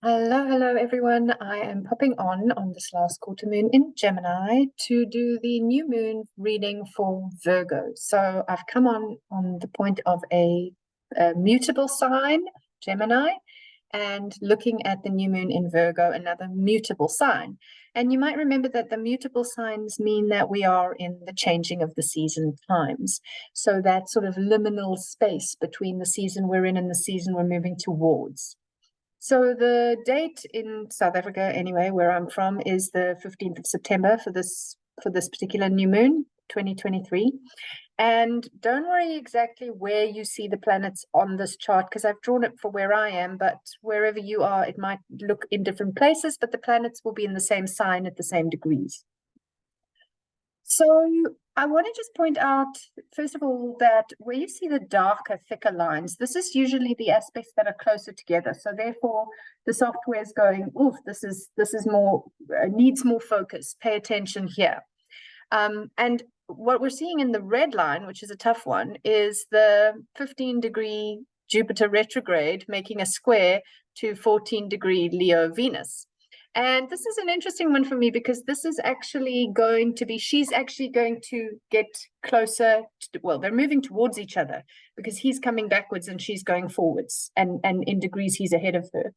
Hello everyone. I am popping on this last quarter moon in Gemini to do the new moon reading for Virgo. So I've come on the point of a mutable sign, Gemini, and looking at the new moon in Virgo, another mutable sign. And you might remember that the mutable signs mean that we are in the changing of the season times. So that sort of liminal space between the season we're in and the season we're moving towards. So the date in South Africa, anyway, where I'm from, is the 15th of September for this particular new moon, 2023. And don't worry exactly where you see the planets on this chart, because I've drawn it for where I am, but wherever you are, it might look in different places, but the planets will be in the same sign at the same degrees. So I want to just point out, first of all, that where you see the darker, thicker lines, this is usually the aspects that are closer together. So therefore, the software is going, oof, this is more, needs more focus. Pay attention here. And what we're seeing in the red line, which is a tough one, is the 15-degree Jupiter retrograde making a square to 14-degree Leo Venus. And this is an interesting one for me because this is actually going to be, she's actually going to get closer to, well, they're moving towards each other because he's coming backwards and she's going forwards, and in degrees he's ahead of her.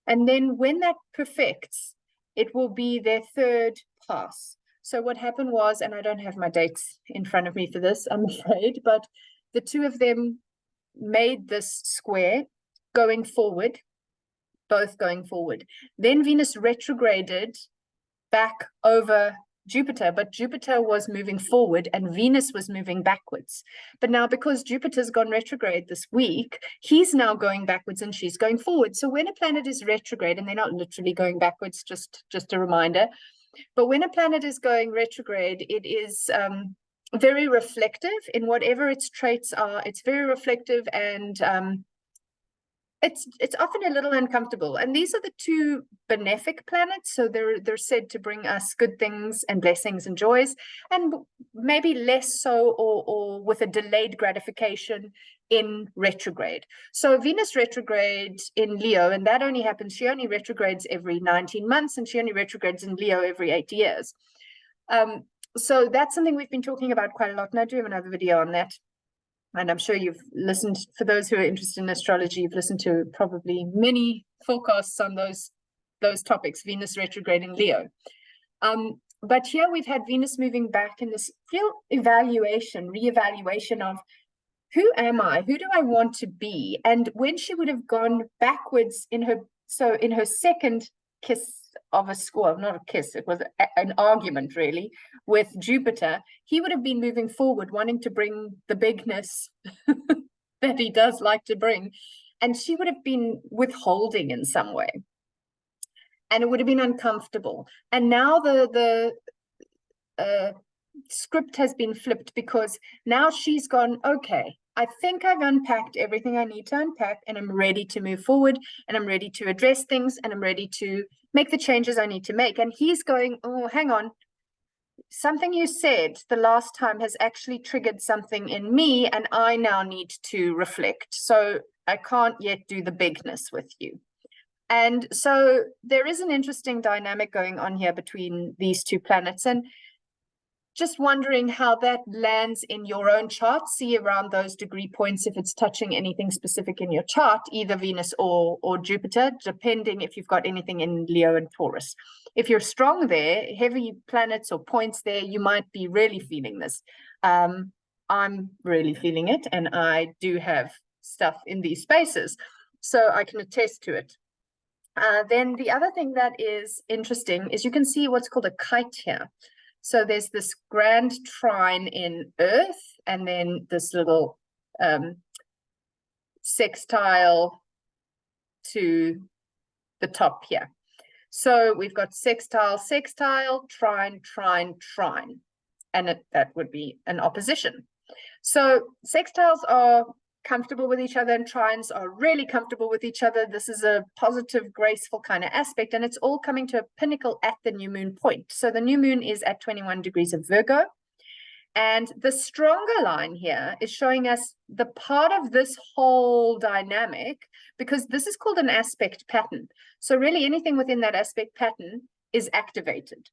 And then when that perfects, it will be their third pass. So what happened was, and I don't have my dates in front of me for this, I'm afraid, but the two of them made this square going forward, both going forward. Then Venus retrograded back over Jupiter, but Jupiter was moving forward and Venus was moving backwards. But now because Jupiter's gone retrograde this week, he's now going backwards and she's going forward. So when a planet is retrograde, and they're not literally going backwards, just a reminder, but when a planet is going retrograde, it is very reflective in whatever its traits are. It's very reflective, and it's often a little uncomfortable. And these are the two benefic planets, so they're said to bring us good things and blessings and joys, and maybe less so, or with a delayed gratification in retrograde. So Venus retrograde in Leo, and that only happens, she only retrogrades every 19 months, and she only retrogrades in Leo every 8 years. So that's something we've been talking about quite a lot, and I do have another video on that. And I'm sure you've listened, for those who are interested in astrology, you've listened to probably many forecasts on those topics, Venus retrograde in Leo. But here we've had Venus moving back in this real reevaluation of who am I? Who do I want to be? And when she would have gone backwards in her second kiss of a score, not a kiss, it was an argument really with Jupiter, he would have been moving forward, wanting to bring the bigness that he does like to bring, and she would have been withholding in some way, and it would have been uncomfortable. And now the script has been flipped, because now she's gone, okay, I think I've unpacked everything I need to unpack, and I'm ready to move forward, and I'm ready to address things, and I'm ready to make the changes I need to make. And he's going, oh, hang on. Something you said the last time has actually triggered something in me, and I now need to reflect. So I can't yet do the bigness with you. And so there is an interesting dynamic going on here between these two planets. And just wondering how that lands in your own chart. See around those degree points if it's touching anything specific in your chart, either Venus or Jupiter, depending if you've got anything in Leo and Taurus. If you're strong there, heavy planets or points there, you might be really feeling this. I'm really feeling it, and I do have stuff in these spaces, so I can attest to it. Then the other thing that is interesting is you can see what's called a kite here. So there's this grand trine in Earth, and then this little sextile to the top here. So we've got sextile, sextile, trine, trine, trine, and that would be an opposition. So sextiles are comfortable with each other, and trines are really comfortable with each other. This is a positive, graceful kind of aspect, and it's all coming to a pinnacle at the new moon point. So the new moon is at 21 degrees of Virgo, And the stronger line here is showing us the part of this whole dynamic, because this is called an aspect pattern. So really anything within that aspect pattern is activated.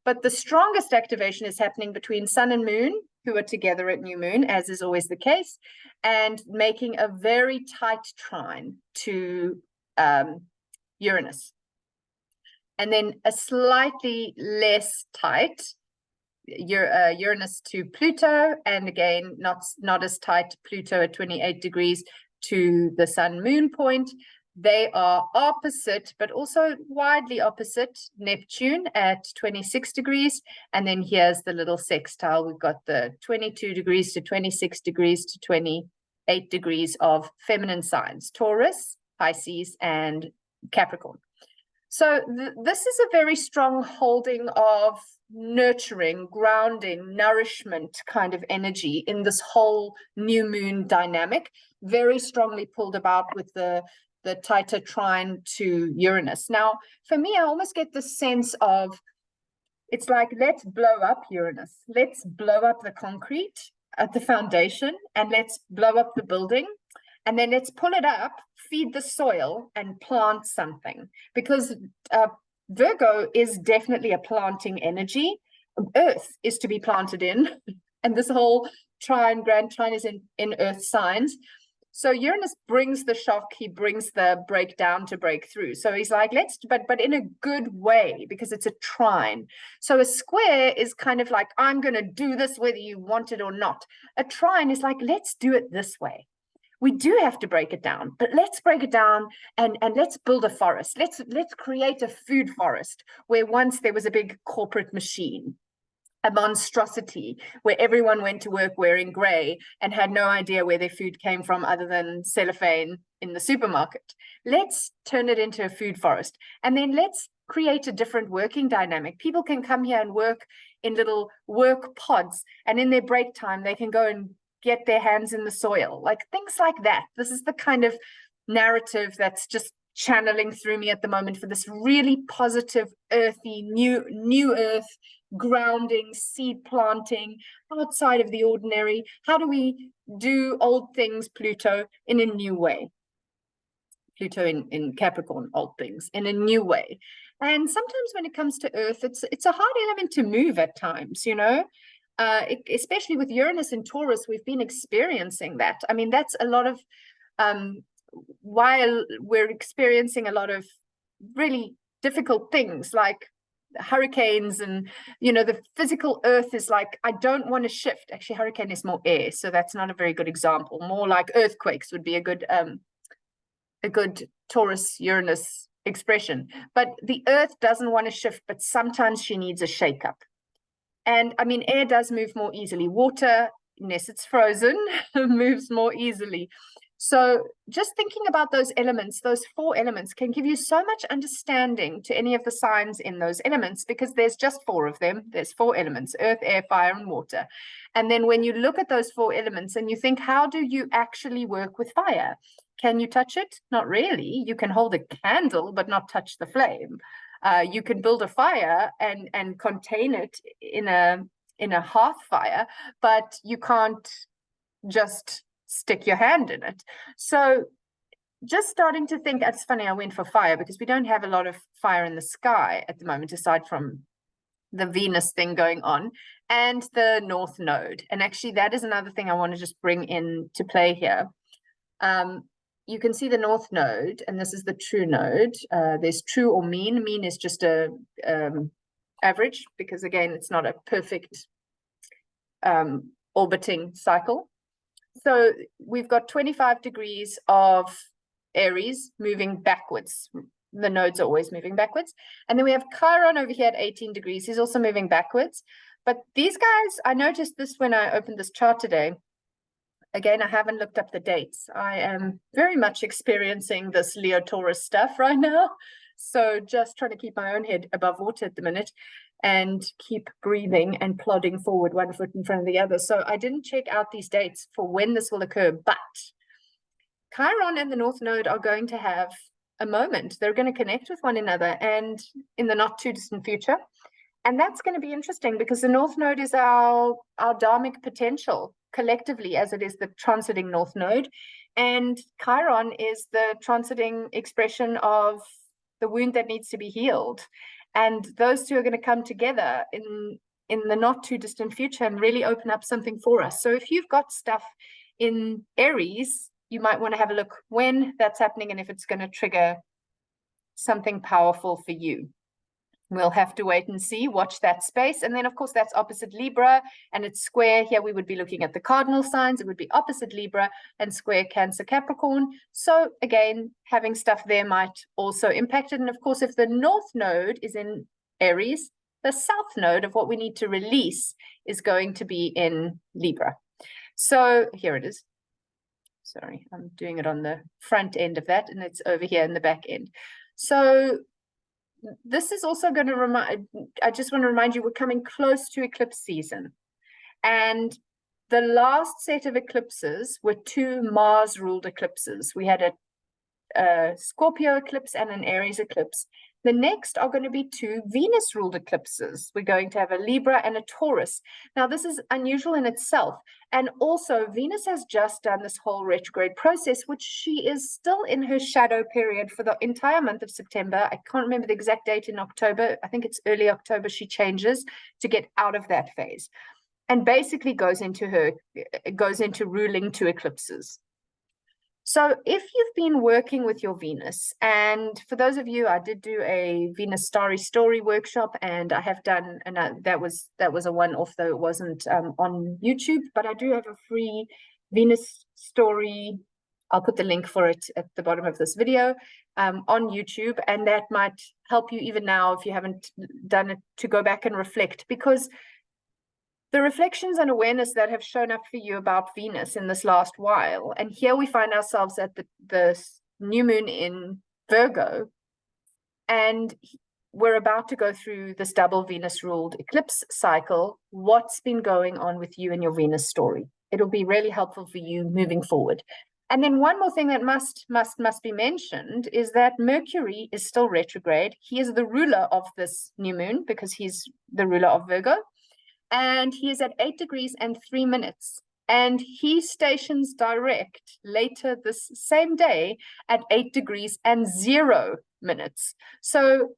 But the strongest activation is happening between Sun and Moon, who are together at new moon, as is always the case, and making a very tight trine to Uranus. And then a slightly less tight Uranus to Pluto, and again, not as tight, Pluto at 28 degrees to the Sun Moon point. They are opposite, but also widely opposite, Neptune at 26 degrees. And then here's the little sextile. We've got the 22 degrees to 26 degrees to 28 degrees of feminine signs, Taurus, Pisces, and Capricorn. So this is a very strong holding of nurturing, grounding, nourishment kind of energy in this whole new moon dynamic, very strongly pulled about with the tighter trine to Uranus. Now, for me, I almost get the sense of, it's like, let's blow up Uranus. Let's blow up the concrete at the foundation, and let's blow up the building. And then let's pull it up, feed the soil, and plant something. Because Virgo is definitely a planting energy. Earth is to be planted in. And this whole trine, grand trine, is in earth signs. So Uranus brings the shock, he brings the breakdown to break through. So he's like, let's, but in a good way, because it's a trine. So a square is kind of like, I'm going to do this whether you want it or not. A trine is like, let's do it this way. We do have to break it down, but let's break it down and let's build a forest. Let's create a food forest where once there was a big corporate machine, a monstrosity where everyone went to work wearing gray and had no idea where their food came from other than cellophane in the supermarket. Let's turn it into a food forest, and then let's create a different working dynamic. People can come here and work in little work pods, and in their break time, they can go and get their hands in the soil, like things like that. This is the kind of narrative that's just channeling through me at the moment for this really positive, earthy, new earth, grounding, seed planting, outside of the ordinary. How do we do old things, Pluto, in a new way? Pluto in Capricorn, old things, in a new way. And sometimes when it comes to earth, it's a hard element to move at times, you know? Especially with Uranus and Taurus, we've been experiencing that. I mean, that's a lot of, while we're experiencing a lot of really difficult things like hurricanes and, you know, the physical earth is like, I don't want to shift. Actually, hurricane is more air, so that's not a very good example. More like earthquakes would be a good Taurus Uranus expression. But the earth doesn't want to shift, but sometimes she needs a shakeup. And I mean, air does move more easily. Water, unless it's frozen, moves more easily. So just thinking about those elements, those 4 elements, can give you so much understanding to any of the signs in those elements, because there's just 4 of them. There's 4 elements: earth, air, fire, and water. And then when you look at those 4 elements and you think, how do you actually work with fire? Can you touch it? Not really. You can hold a candle, but not touch the flame. You can build a fire and contain it in a hearth fire, but you can't just stick your hand in it. So just starting to think, it's funny, I went for fire because we don't have a lot of fire in the sky at the moment, aside from the Venus thing going on and the North Node. And actually, that is another thing I want to just bring into play here. You can see the North Node, and this is the true node. There's true or mean. Mean is just a average, because again, it's not a perfect orbiting cycle. So we've got 25 degrees of Aries moving backwards. The nodes are always moving backwards. And then we have Chiron over here at 18 degrees. He's also moving backwards. But these guys, I noticed this when I opened this chart today. Again, I haven't looked up the dates. I am very much experiencing this Leo Taurus stuff right now. So just trying to keep my own head above water at the minute and keep breathing and plodding forward, one foot in front of the other. So I didn't check out these dates for when this will occur, but Chiron and the North Node are going to have a moment. They're going to connect with one another, and in the not too distant future. And that's going to be interesting because the North Node is our dharmic potential collectively, as it is the transiting North Node. And Chiron is the transiting expression of the wound that needs to be healed. And those two are going to come together in the not too distant future and really open up something for us. So if you've got stuff in Aries, you might want to have a look when that's happening and if it's going to trigger something powerful for you. We'll have to wait and see, watch that space. And then, of course, that's opposite Libra and it's square. Here we would be looking at the cardinal signs. It would be opposite Libra and square Cancer, Capricorn. So again, having stuff there might also impact it. And of course, if the North Node is in Aries, the South Node of what we need to release is going to be in Libra. So here it is. Sorry, I'm doing it on the front end of that, and it's over here in the back end. So this is also going to remind, I just want to remind you, we're coming close to eclipse season. And the last set of eclipses were 2 Mars-ruled eclipses. We had a Scorpio eclipse and an Aries eclipse. The next are going to be 2 Venus-ruled eclipses. We're going to have a Libra and a Taurus. Now, this is unusual in itself. And also, Venus has just done this whole retrograde process, which she is still in her shadow period for the entire month of September. I can't remember the exact date in October. I think it's early October she changes to get out of that phase. And basically goes into ruling 2 eclipses. So if you've been working with your Venus, and for those of you, I did do a Venus Starry Story workshop, and I have done, and that was a one-off, though it wasn't on YouTube, but I do have a free Venus story. I'll put the link for it at the bottom of this video on YouTube, and that might help you even now if you haven't done it to go back and reflect, because the reflections and awareness that have shown up for you about Venus in this last while, and here we find ourselves at the new moon in Virgo, and we're about to go through this double Venus-ruled eclipse cycle. What's been going on with you and your Venus story? It'll be really helpful for you moving forward. And then one more thing that must be mentioned is that Mercury is still retrograde. He is the ruler of this new moon because he's the ruler of Virgo. And he is at 8 degrees and 3 minutes. And he stations direct later this same day at 8 degrees and 0 minutes. So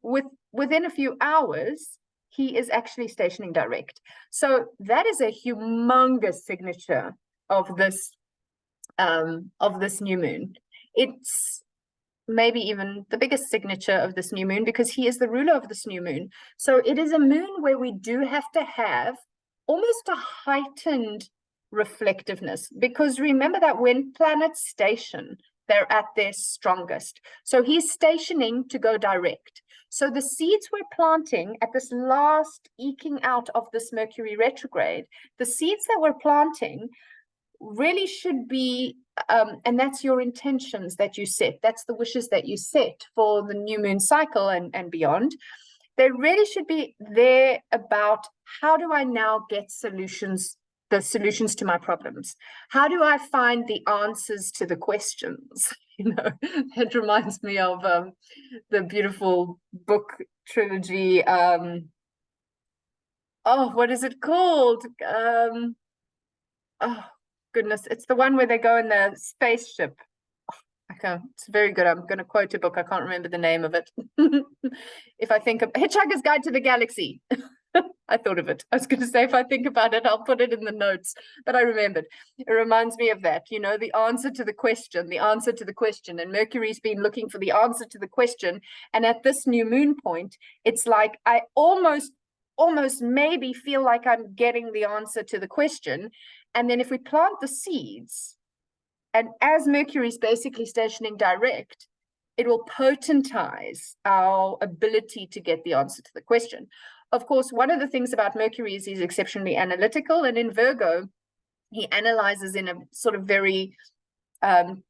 within a few hours, he is actually stationing direct. So that is a humongous signature of this new moon. It's maybe even the biggest signature of this new moon because he is the ruler of this new moon. So it is a moon where we do have to have almost a heightened reflectiveness, because remember that when planets station, they're at their strongest. So he's stationing to go direct. So the seeds we're planting at this last eking out of this Mercury retrograde, the seeds that we're planting really should be, and that's your intentions that you set, that's the wishes that you set for the new moon cycle and beyond. They really should be there about, how do I now get the solutions to my problems? How do I find the answers to the questions? It reminds me of the beautiful book trilogy. What is it called? Oh, goodness. It's the one where they go in the spaceship. It's very good. I'm going to quote a book. I can't remember the name of it. If I think of Hitchhiker's Guide to the Galaxy. I thought of it. I was going to say, if I think about it, I'll put it in the notes. But I remembered. It reminds me of that, the answer to the question, And Mercury's been looking for the answer to the question. And at this new moon point, it's like I almost maybe feel like I'm getting the answer to the question. And then if we plant the seeds, and as Mercury is basically stationing direct, it will potentize our ability to get the answer to the question. Of course, one of the things about Mercury is he's exceptionally analytical. And in Virgo, he analyzes in a sort of very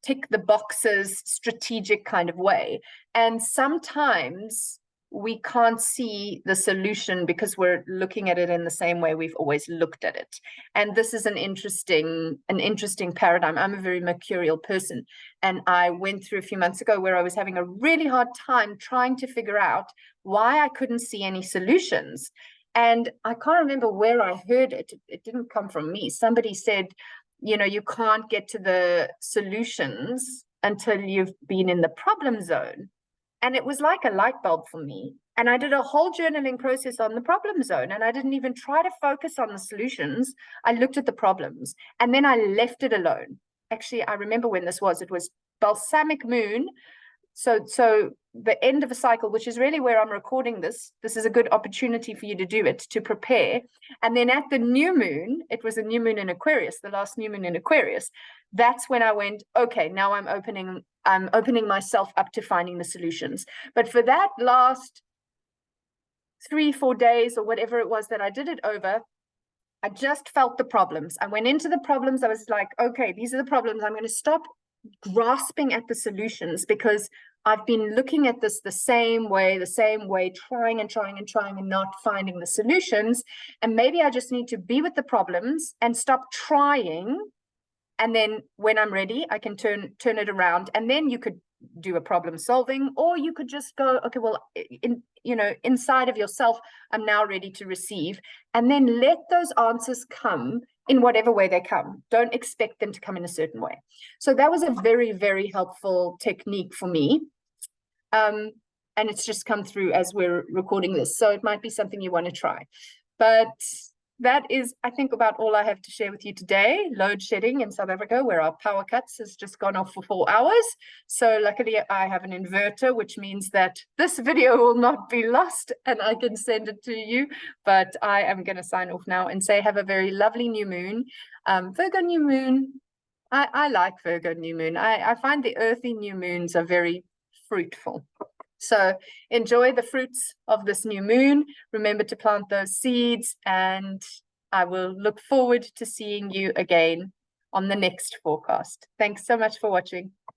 tick the boxes, strategic kind of way. And sometimes we can't see the solution because we're looking at it in the same way we've always looked at it. And this is an interesting paradigm. I'm a very mercurial person. And I went through a few months ago where I was having a really hard time trying to figure out why I couldn't see any solutions. And I can't remember where I heard it. It didn't come from me. Somebody said, you know, you can't get to the solutions until you've been in the problem zone. And it was like a light bulb for me. And I did a whole journaling process on the problem zone, and I didn't even try to focus on the solutions. I looked at the problems, and then I left it alone. Actually, I remember when this was. It was balsamic moon. So the end of a cycle, which is really where I'm recording this is a good opportunity for you to do it, to prepare. And then at the new moon, it was a new moon in Aquarius, the last new moon in Aquarius. That's when I went, okay, now I'm opening myself up to finding the solutions. But for that last 3-4 days or whatever it was that I did it over, I just felt the problems. I went into the problems. I was like, okay, these are the problems. I'm going to stop grasping at the solutions, because I've been looking at this the same way, trying and not finding the solutions. And maybe I just need to be with the problems and stop trying. And then when I'm ready, I can turn it around. And then you could do a problem solving, or you could just go, okay, well, inside of yourself, I'm now ready to receive. And then let those answers come in whatever way they come. Don't expect them to come in a certain way. So that was a very, very helpful technique for me. And it's just come through as we're recording this. So it might be something you want to try. But that is, I think, about all I have to share with you today. Load shedding in South Africa, where our power cuts has just gone off for 4 hours. So luckily I have an inverter, which means that this video will not be lost and I can send it to you. But I am going to sign off now and say have a very lovely new moon. Virgo new moon. I like Virgo new moon. I find the earthy new moons are very fruitful. So enjoy the fruits of this new moon. Remember to plant those seeds, and I will look forward to seeing you again on the next forecast. Thanks so much for watching.